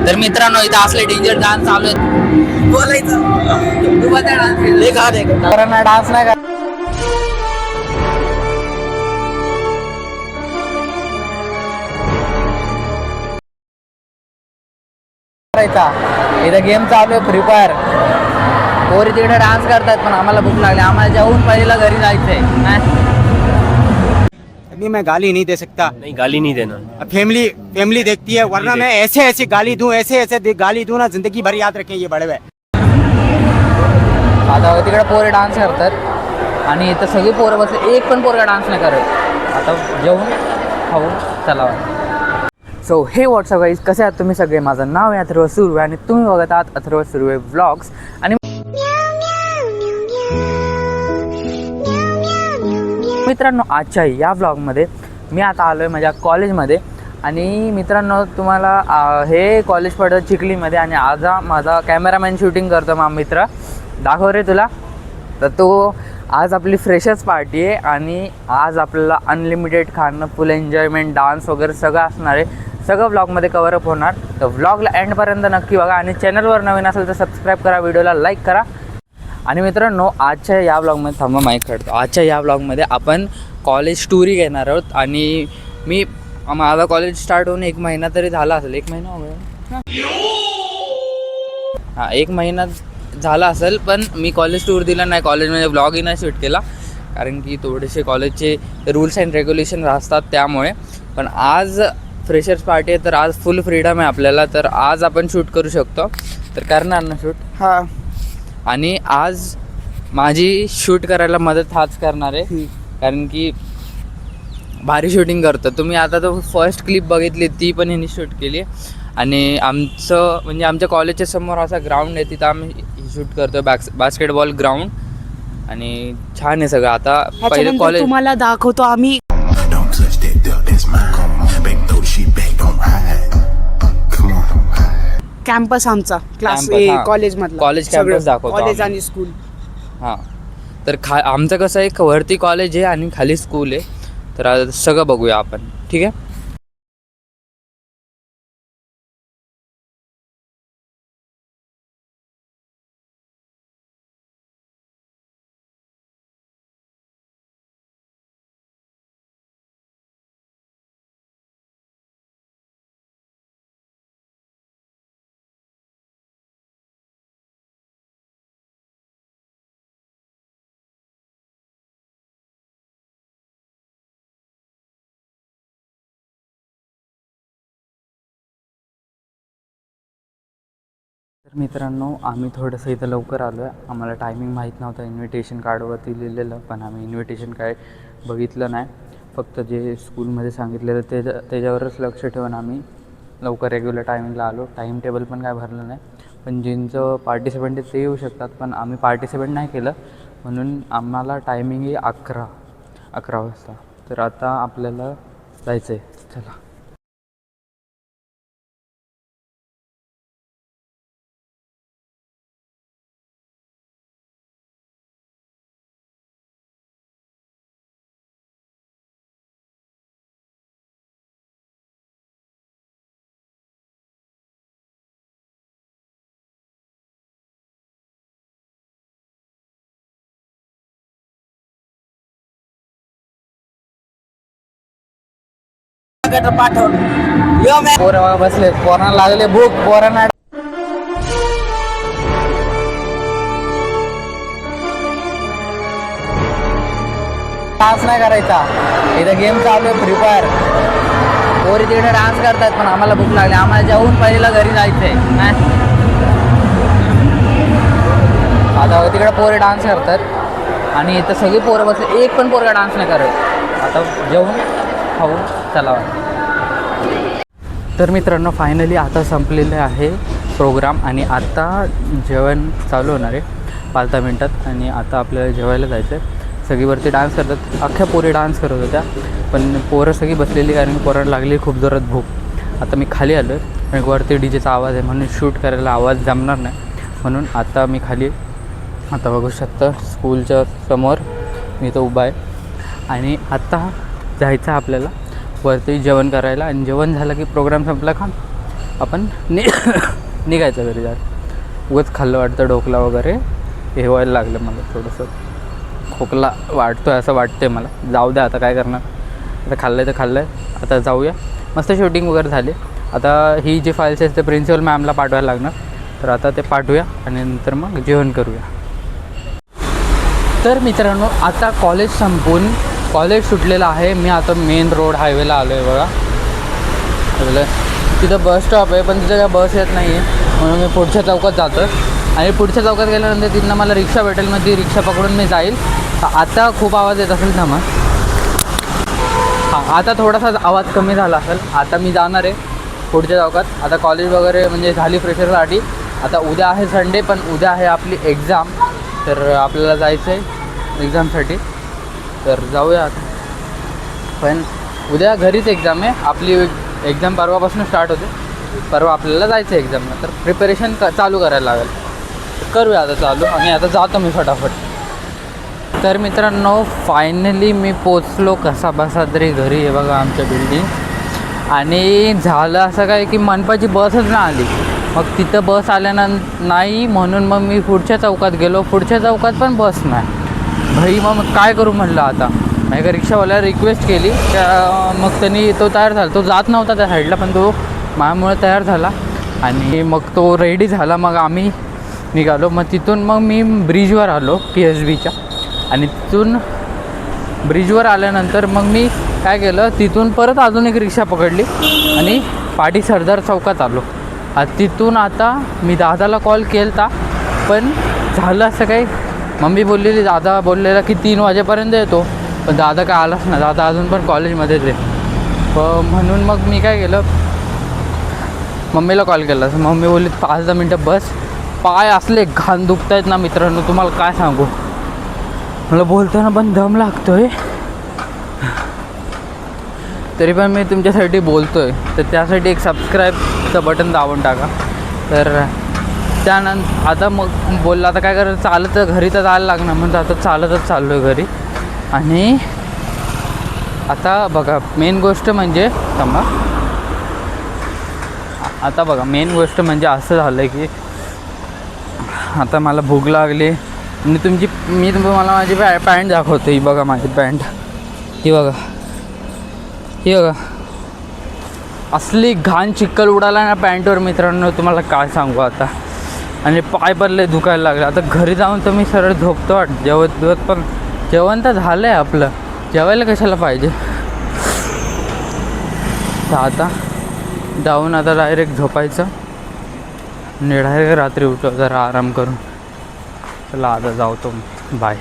तर मित्रांनो इथं असले डेंजर डान्स चालू आहेत. बोलायचं तू बघा डान्स डान्स नाही करायचा. इथं गेम चालू आहे फ्री फायर. पोरी तिकडे डान्स करतात पण आम्हाला भूक लागली. आम्हाला जेवून पहिला घरी जायचंय. अभी मैं गाली नहीं दे सकता. नहीं गाली नहीं देना. फैमिली देखती है, वरना मैं ऐसे गाली दूं, ऐसे गाली दूं ना, जिंदगी भर याद रखें ये बड़े हुए. आता तिकडे पोरे डान्स करतात आणि इथं सगळी पोरं बसले. एक पण पोरगा डान्स नाही करत. आता जेवून खाऊ चला. सो हे व्हॉट्सअप गाईज, कसे आहात तुम्ही सगळे. माझं नाव आहे अथर्व सुर्वे आणि तुम्ही बघत आहात अथर्व सुर्वे व्लॉग्स. आणि मित्रांनो आजच्या या व्लॉगमध्ये मी आता आलो आहे माझ्या कॉलेजमध्ये. आणि मित्रांनो तुम्हाला हे कॉलेज पडतं चिखलीमध्ये. आणि आज माझा कॅमेरामॅन शूटिंग करतो माझा मित्र. दाखव रे तुला. तर तो आज आपली फ्रेशर्स पार्टी आहे आणि आज आपल्याला अनलिमिटेड खाणं, फुल एन्जॉयमेंट, डान्स वगैरे सगळं असणार आहे. सगळं व्लॉगमध्ये कवरअप होणार. तर व्लॉगला एंडपर्यंत नक्की बघा. आणि चॅनलवर नवीन असेल तर सबस्क्राईब करा, व्हिडिओला लाईक करा. आणि मित्रांनो आजच्या या व्लॉगमध्ये थांबा माईक काढतो. आजच्या या व्लॉगमध्ये आपण कॉलेज टूरही घेणार आहोत. आणि माझा कॉलेज स्टार्ट होऊन 1 महिना तरी झाला असेल. 1 महिना हो गया. हां 1 महिना झाला असेल. पण मी कॉलेज टूर दिला नाही, कॉलेजमध्ये व्लॉगही नाही शूट केला. कारण की थोडेसे कॉलेजचे रूल्स अँड रेग्युलेशन असतात त्यामुळे. पण आज फ्रेशर्स पार्टी आहे तर आज फुल फ्रीडम आहे आपल्याला. तर आज आपण शूट करू शकतो. तर करणार ना शूट. हां. आणि आज माझी शूट करायला मदत हाच करणार आहे. कारण की भारी शूटिंग करतो. तुम्ही आता तो फर्स्ट क्लिप बघितली ती पण ह्यांनी शूट केली. आणि आमचं म्हणजे आमच्या कॉलेजच्या समोर असा ग्राउंड आहे, तिथं आम्ही शूट करतो. Basketball ground. आणि छान आहे सगळं. आता पहिलं कॉलेज तुम्हाला दाखवतो आम्ही. कॅम्पस आमचा क्लास कॉलेज मधला. कॉलेज कॅम्पस दाखवतो. कॉलेज आणि स्कूल. हां तर आमचं कसं आहे, वरती कॉलेज आहे आणि खाली स्कूल आहे. तर आज सगळं बघूया आपण. ठीक आहे. तर मित्रांनो आम्ही थोडंसं इथं लवकर आलो आहे. आम्हाला टायमिंग माहीत नव्हतं. इन्व्हिटेशन कार्डवरती लिहिलेलं पण आम्ही इन्व्हिटेशन काय बघितलं नाही. फक्त जे स्कूलमध्ये सांगितलेलं त्याच्यावरच लक्ष ठेवून आम्ही लवकर रेग्युलर टायमिंगला आलो. टाईम टेबल पण काय भरलं नाही. पण ज्यांचं पार्टिसिपेंट आहे ते येऊ शकतात. पण आम्ही पार्टिसिपेंट नाही केलं म्हणून आम्हाला टायमिंग आहे 11 वाजता. तर आता आपल्याला जायचं आहे. चला. पोरं बसले, पोरांना लागले भूक. पोरांना डान्स नाही करायचा. इथं गेम चालू आहे फ्री फायर. पोरी तिकडे डान्स करतात पण आम्हाला भूक लागली. आम्हाला जेवून पहिला घरी जायचंय. आता तिकडे पोरे डान्स करतात आणि इथं सगळी पोरं बसले. एक पण पोरगा डान्स नाही करत. आता जेवून खाऊ चला. तर मित्रांनो फायनली आता संपलेलं आहे प्रोग्राम आणि आता जेवण चालू होणार आहे 5-10 मिनटात. आणि आता आपल्याला जेवायला जायचं आहे. सगळीवरती डान्स करतात. अख्ख्या पोरी डान्स करत होत्या पण पोरं सगळी बसलेली कारण की पोरांना लागली खूप जोरात भूक. आता मी खाली आलो आहे आणि वरती डीजेचा आवाज आहे म्हणून शूट करायला आवाज जमणार नाही. म्हणून आता मी खाली आता बघू शकता स्कूलच्या समोर मी तो उभा आहे. आणि आता जायचं आपल्याला वरती जेवण करायला. आणि जेवण झालं की प्रोग्राम संपला का आपण निघायचं घरी जात. उगाच खाल्लं वाटतं ढोकला वगैरे, हे व्हायला लागलं मला थोडंसं, खोकला वाटतो आहे असं वाटते मला. जाऊ द्या आता काय करणार, आता खाल्लं आहे तर खाल्लं आहे, आता जाऊया. मस्त शूटिंग वगैरे झाली. आता ही जी फाईल्स आहेत ते प्रिन्सिपल मॅमला पाठवायला लागणार, तर आता ते पाठवूया आणि नंतर मग जेवण करूया. तर मित्रांनो आता कॉलेज संपून कॉलेज सुटलेलं आहे. मी आता मेन रोड हायवेला आलो आहे बघा. तिथं बस स्टॉप आहे पण तिथं काय बस येत नाही आहे, म्हणून मी पुढच्या चौकात जातो. आणि पुढच्या चौकात गेल्यानंतर तिथनं मला रिक्षा भेटेल, मग ती रिक्षा पकडून मी जाईल. आता खूप आवाज येत असेल थांबा. हां आता थोडासा आवाज कमी झाला असेल. आता मी जाणार आहे पुढच्या चौकात. आता कॉलेज वगैरे म्हणजे झाली फ्रेशरसाठी. आता उद्या आहे संडे, पण उद्या आहे आपली एक्झाम, तर आपल्याला जायचं आहे एक्झामसाठी. तर जाऊया आता. पण उद्या घरीच एक्झाम आहे आपली. एक्झाम परवापासून स्टार्ट होते, परवा आपल्याला जायचं आहे एक्झामला, तर प्रिपरेशन चालू करायला लागेल. करूया आता चालू. आणि आता जातो मी फटाफट. तर मित्रांनो फायनली मी पोचलो कसा बसा तरी घरी. आहे बघा आमच्या बिल्डिंग. आणि झालं असं काय की मनपाची बसच नाही आली. मग तिथं बस आल्यानंतर नाही, म्हणून मग मी पुढच्या चौकात गेलो. पुढच्या चौकात पण बस नाही. भाई मग काय करू म्हटलं आता. एका रिक्षावाल्याला रिक्वेस्ट केली, मग त्यांनी तो तयार झाला. तो जात नव्हता त्या साईडला, पण तो माझ्यामुळे तयार झाला आणि मग तो रेडी झाला. मग आम्ही निघालो. मग तिथून मग मी ब्रिजवर आलो PSBच्या. आणि तिथून ब्रिजवर आल्यानंतर मग मी काय केलं, तिथून परत अजून एक रिक्षा पकडली आणि पाटी सरदार चौकात आलो. तिथून आता मी दादाला कॉल केला, पण झालं असं काही. मम्मी बोललेली, दादा बोललेला की 3 वाजेपर्यंत येतो, पण दादा काय आलाच नाही. दादा अजून पण कॉलेजमध्येच आहे. म्हणून मग मी काय केलं, मम्मीला कॉल केला. मम्मी बोलली 5-10 मिनटं बस. पाय असले घाण दुखत आहेत ना मित्रांनो, तुम्हाला काय सांगू. मला बोलताना पण दम लागतो आहे, तरी पण मी तुमच्यासाठी बोलतो आहे. तर त्यासाठी एक सबस्क्राईबचं बटन दाबून टाका. तर त्यानंतर आता मग बोलला आता काय करायचं, चालत घरी तर जायला लागणार. म्हणजे आता चालतच चाललो आहे घरी. आणि आता बघा मेन गोष्ट म्हणजे थांबा. आता बघा मेन गोष्ट म्हणजे असं झालं आहे की आता मला भूक लागली. आणि मी तुम्हाला माझी पॅन्ट दाखवतो. ही बघा माझी पॅन्ट, ही बघा, ही बघा. असली घाण चिक्कल उडाला ना पॅन्टवर मित्रांनो, तुम्हाला काय सांगू आता. आणि पाय पण लय दुखायला लागले. आता घरी जाऊन तर मी सरळ झोपतो वाटतं. पण जेवण तर झालं आहे आपलं, जेवायला कशाला पाहिजे. तर आता जाऊन आता डायरेक्ट झोपायचं आणि डायरेक्ट रात्री उठो जरा आराम करून. चला आता जाऊ तो, बाय.